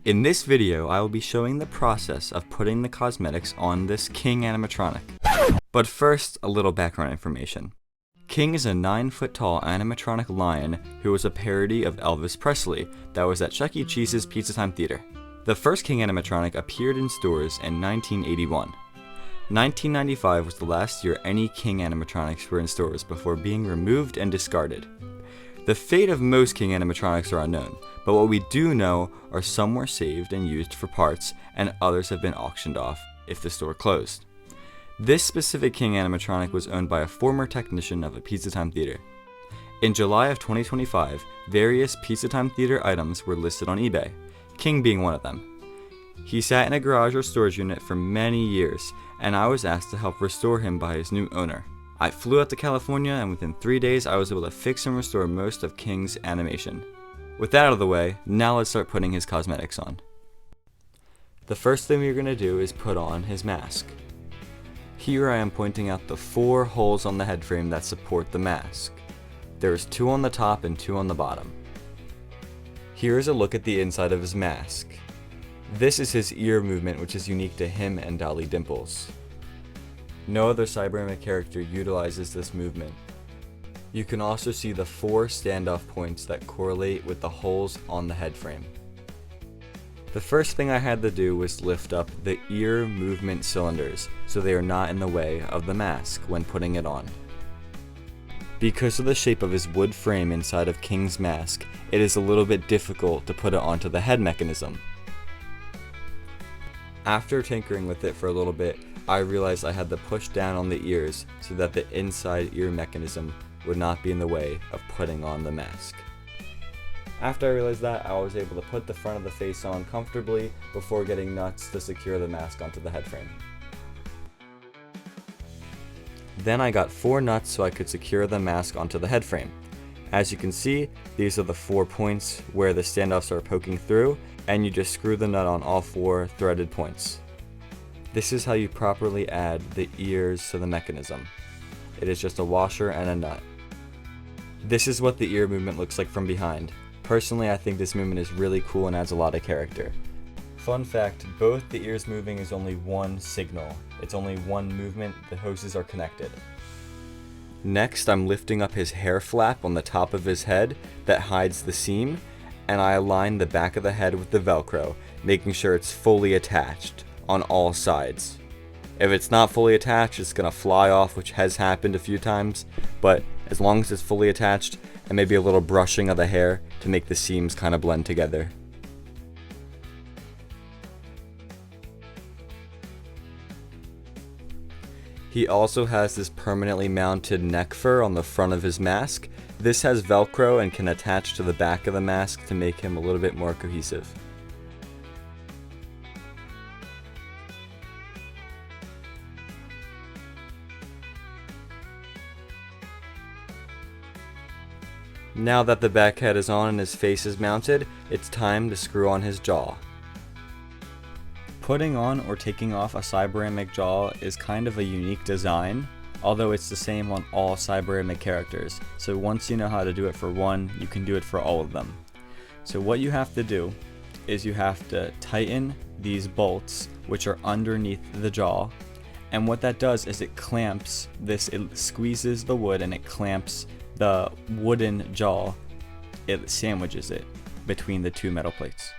In this video, I will be showing the process of putting the cosmetics on this King animatronic. But first, a little background information. King is a 9-foot tall animatronic lion who was a parody of Elvis Presley that was at Chuck E. Cheese's Pizza Time Theater. The first King animatronic appeared in stores in 1981. 1995 was the last year any King animatronics were in stores before being removed and discarded. The fate of most King animatronics are unknown, but what we do know are some were saved and used for parts, and others have been auctioned off if the store closed. This specific King animatronic was owned by a former technician of a Pizza Time Theater. In July of 2025, various Pizza Time Theater items were listed on eBay, King being one of them. He sat in a garage or storage unit for many years, and I was asked to help restore him by his new owner. I flew out to California, and within 3 days I was able to fix and restore most of King's animation. With that out of the way, now let's start putting his cosmetics on. The first thing we're going to do is put on his mask. Here I am pointing out the 4 holes on the head frame that support the mask. There's 2 on the top and 2 on the bottom. Here is a look at the inside of his mask. This is his ear movement, which is unique to him and Dolly Dimples. No other Cyberanic character utilizes this movement. You can also see the 4 standoff points that correlate with the holes on the head frame. The first thing I had to do was lift up the ear movement cylinders so they are not in the way of the mask when putting it on. Because of the shape of his wood frame inside of King's mask, it is a little bit difficult to put it onto the head mechanism. After tinkering with it for a little bit, I realized I had to push down on the ears so that the inside ear mechanism would not be in the way of putting on the mask. After I realized that, I was able to put the front of the face on comfortably before getting nuts to secure the mask onto the head frame. Then I got 4 nuts so I could secure the mask onto the head frame. As you can see, these are the 4 points where the standoffs are poking through, and you just screw the nut on all 4 threaded points. This is how you properly add the ears to the mechanism. It is just a washer and a nut. This is what the ear movement looks like from behind. Personally, I think this movement is really cool and adds a lot of character. Fun fact, both the ears moving is only one signal. It's only one movement, the hoses are connected. Next, I'm lifting up his hair flap on the top of his head that hides the seam, and I align the back of the head with the Velcro, making sure it's fully attached on all sides. If it's not fully attached, it's gonna fly off, which has happened a few times, but as long as it's fully attached, and maybe a little brushing of the hair to make the seams kind of blend together. He also has this permanently mounted neck fur on the front of his mask. This has Velcro and can attach to the back of the mask to make him a little bit more cohesive. Now that the back head is on and his face is mounted, it's time to screw on his jaw. Putting on or taking off a Cyberanic jaw is kind of a unique design, although it's the same on all Cyberanic characters, so once you know how to do it for one, you can do it for all of them. So what you have to do is you have to tighten these bolts, which are underneath the jaw, and what that does is it clamps this, it squeezes the wood and it clamps the wooden jaw, it sandwiches it between the 2 metal plates.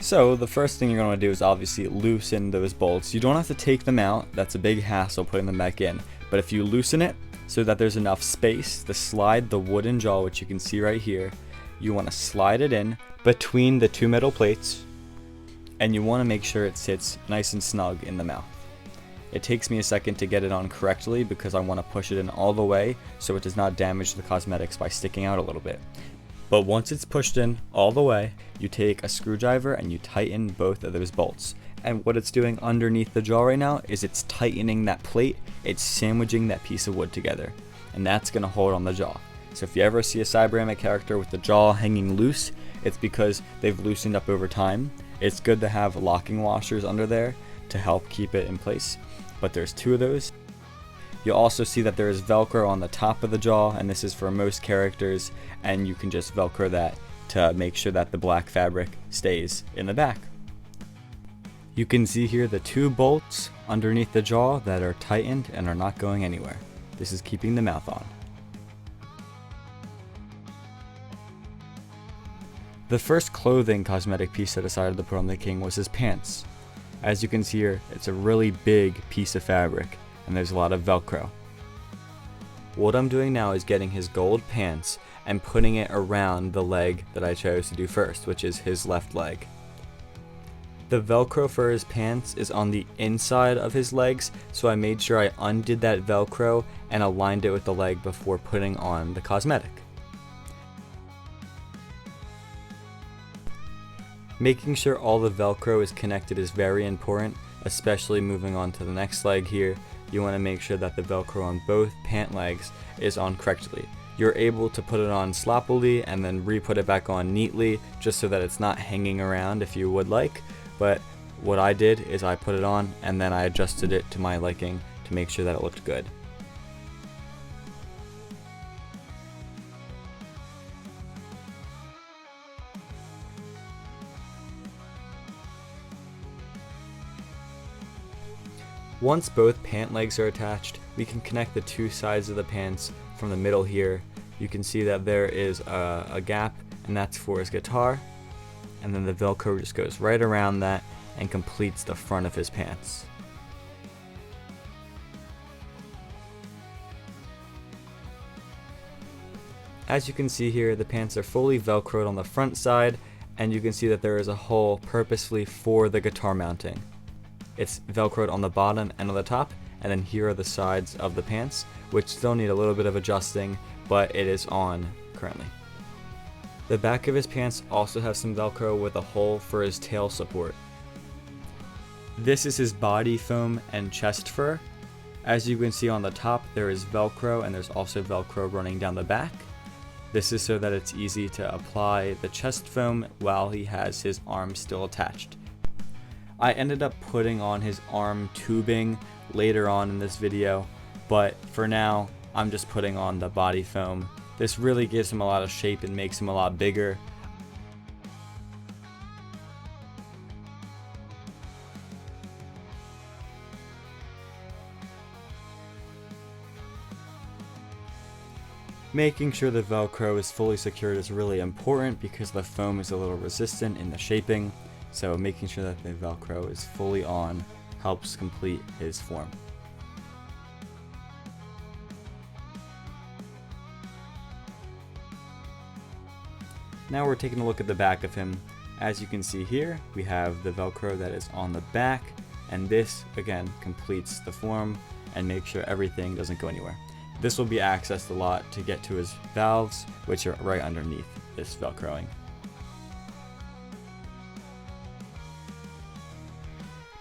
So the first thing you're going to do is obviously loosen those bolts. You don't have to take them out, that's a big hassle putting them back in, but if you loosen it so that there's enough space to slide the wooden jaw, which you can see right here, you want to slide it in between the 2 metal plates, and you want to make sure it sits nice and snug in the mouth. It takes me a second to get it on correctly because I want to push it in all the way so it does not damage the cosmetics by sticking out a little bit. But once it's pushed in all the way, you take a screwdriver and you tighten both of those bolts. And what it's doing underneath the jaw right now is it's tightening that plate, it's sandwiching that piece of wood together. And that's going to hold on the jaw. So if you ever see a Cyberanic character with the jaw hanging loose, it's because they've loosened up over time. It's good to have locking washers under there to help keep it in place. But there's 2 of those. You'll also see that there is Velcro on the top of the jaw, and this is for most characters, and you can just Velcro that to make sure that the black fabric stays in the back. You can see here the 2 bolts underneath the jaw that are tightened and are not going anywhere. This is keeping the mouth on. The first clothing cosmetic piece I decided to put on the king was his pants. As you can see here, it's a really big piece of fabric and there's a lot of Velcro. What I'm doing now is getting his gold pants and putting it around the leg that I chose to do first, which is his left leg. The Velcro for his pants is on the inside of his legs, so I made sure I undid that Velcro and aligned it with the leg before putting on the cosmetic. Making sure all the Velcro is connected is very important, especially moving on to the next leg here. You want to make sure that the Velcro on both pant legs is on correctly. You're able to put it on sloppily and then re-put it back on neatly, just so that it's not hanging around if you would like. But what I did is I put it on and then I adjusted it to my liking to make sure that it looked good. Once both pant legs are attached, we can connect the 2 sides of the pants from the middle here. You can see that there is a gap, and that's for his guitar. And then the Velcro just goes right around that and completes the front of his pants. As you can see here, the pants are fully Velcroed on the front side, and you can see that there is a hole purposely for the guitar mounting. It's Velcroed on the bottom and on the top, and then here are the sides of the pants, which still need a little bit of adjusting, but it is on currently. The back of his pants also has some Velcro with a hole for his tail support. This is his body foam and chest fur. As you can see on the top, there is Velcro, and there's also Velcro running down the back. This is so that it's easy to apply the chest foam while he has his arms still attached. I ended up putting on his arm tubing later on in this video, but for now, I'm just putting on the body foam. This really gives him a lot of shape and makes him a lot bigger. Making sure the Velcro is fully secured is really important because the foam is a little resistant in the shaping. So making sure that the Velcro is fully on helps complete his form. Now we're taking a look at the back of him. As you can see here, we have the Velcro that is on the back, and this again completes the form and makes sure everything doesn't go anywhere. This will be accessed a lot to get to his valves, which are right underneath this Velcroing.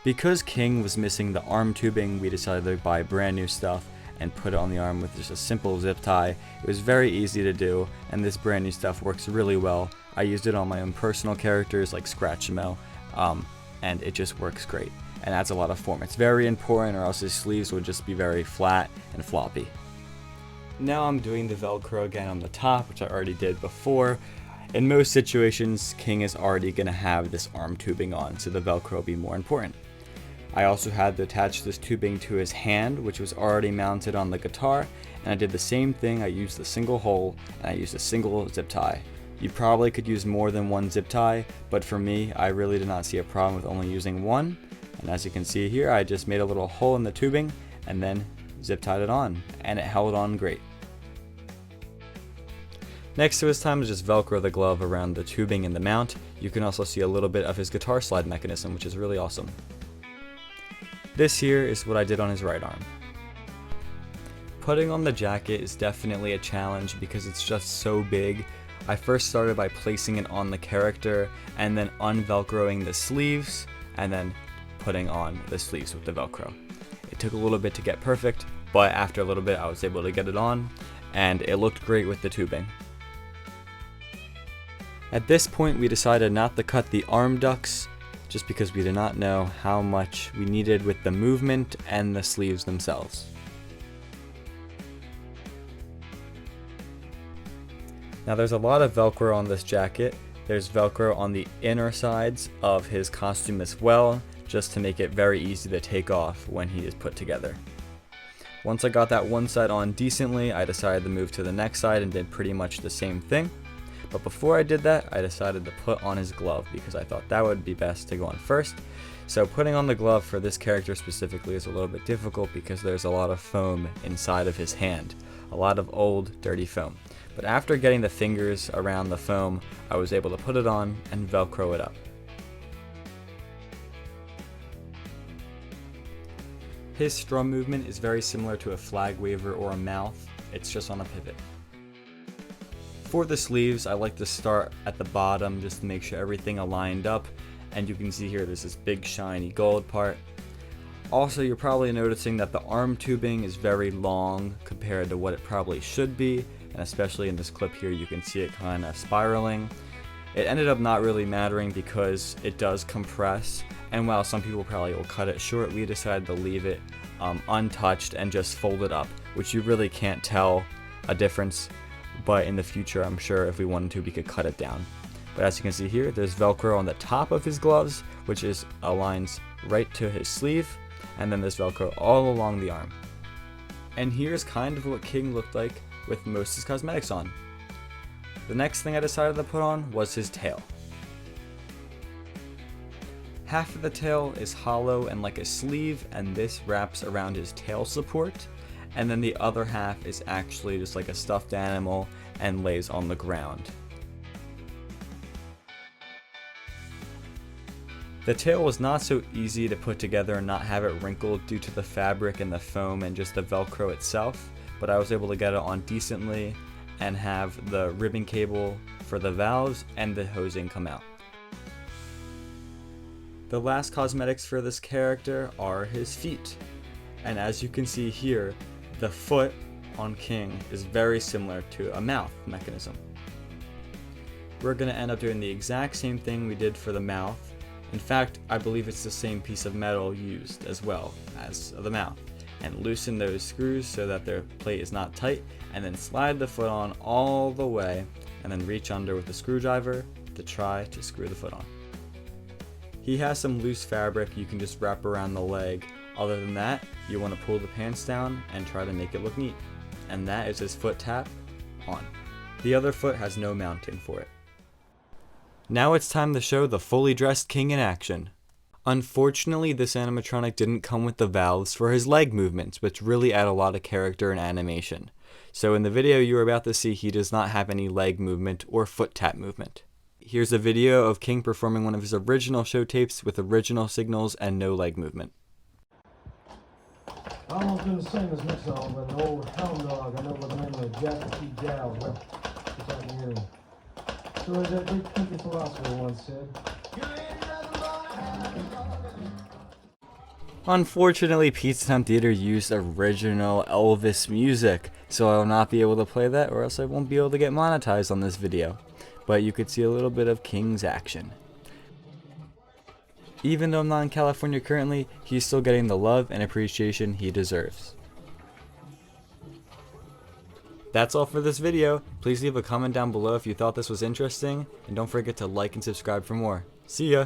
Because King was missing the arm tubing, we decided to buy brand new stuff and put it on the arm with just a simple zip tie. It was very easy to do, and this brand new stuff works really well. I used it on my own personal characters like Scratchimo, and it just works great and adds a lot of form. It's very important, or else his sleeves would just be very flat and floppy. Now I'm doing the Velcro again on the top, which I already did before. In most situations, King is already going to have this arm tubing on, so the Velcro will be more important. I also had to attach this tubing to his hand, which was already mounted on the guitar, and I did the same thing. I used a single hole, and I used a single zip tie. You probably could use more than one zip tie, but for me, I really did not see a problem with only using one. And as you can see here, I just made a little hole in the tubing, and then zip tied it on, and it held on great. Next, it was time to just Velcro the glove around the tubing and the mount. You can also see a little bit of his guitar slide mechanism, which is really awesome. This here is what I did on his right arm. Putting on the jacket is definitely a challenge because it's just so big. I first started by placing it on the character and then unvelcroing the sleeves and then putting on the sleeves with the Velcro. It took a little bit to get perfect, but after a little bit I was able to get it on and it looked great with the tubing. At this point we decided not to cut the arm ducts just because we did not know how much we needed with the movement and the sleeves themselves. Now there's a lot of Velcro on this jacket. There's Velcro on the inner sides of his costume as well, just to make it very easy to take off when he is put together. Once I got that one side on decently, I decided to move to the next side and did pretty much the same thing. But before I did that, I decided to put on his glove because I thought that would be best to go on first. So putting on the glove for this character specifically is a little bit difficult because there's a lot of foam inside of his hand. A lot of old, dirty foam. But after getting the fingers around the foam, I was able to put it on and Velcro it up. His strum movement is very similar to a flag waver or a mouth, it's just on a pivot. For the sleeves, I like to start at the bottom just to make sure everything aligned up, and you can see here there's this big shiny gold part. Also, you're probably noticing that the arm tubing is very long compared to what it probably should be, and especially in this clip here you can see it kind of spiraling. It ended up not really mattering because it does compress, and while some people probably will cut it short, we decided to leave it untouched and just fold it up, which you really can't tell a difference, but in the future I'm sure if we wanted to we could cut it down. But as you can see here, there's Velcro on the top of his gloves, which aligns right to his sleeve, and then there's Velcro all along the arm. And here's kind of what King looked like with most of his cosmetics on. The next thing I decided to put on was his tail. Half of the tail is hollow and like a sleeve, and this wraps around his tail support, and then the other half is actually just like a stuffed animal and lays on the ground. The tail was not so easy to put together and not have it wrinkled due to the fabric and the foam and just the Velcro itself, but I was able to get it on decently and have the ribbon cable for the valves and the hosing come out. The last cosmetics for this character are his feet, and as you can see here, the foot on King is very similar to a mouth mechanism. We're going to end up doing the exact same thing we did for the mouth. In fact, I believe it's the same piece of metal used as well as the mouth. And loosen those screws so that their plate is not tight, and then slide the foot on all the way, and then reach under with the screwdriver to try to screw the foot on. He has some loose fabric you can just wrap around the leg. Other than that, you want to pull the pants down and try to make it look neat. And that is his foot tap on. The other foot has no mounting for it. Now it's time to show the fully dressed King in action. Unfortunately, this animatronic didn't come with the valves for his leg movements, which really add a lot of character and animation. So in the video you are about to see, he does not have any leg movement or foot tap movement. Here's a video of King performing one of his original show tapes with original signals and no leg movement. I almost do the same as Nick song, but the old hound dog, I know what the name of the Jack P. Jowls, well, it's out here. So as that great country philosopher once said, Unfortunately, Pizza Time Theater used original Elvis music, so I will not be able to play that, or else I won't be able to get monetized on this video. But you could see a little bit of King's action. Even though I'm not in California currently, he's still getting the love and appreciation he deserves. That's all for this video. Please leave a comment down below if you thought this was interesting, and don't forget to like and subscribe for more. See ya!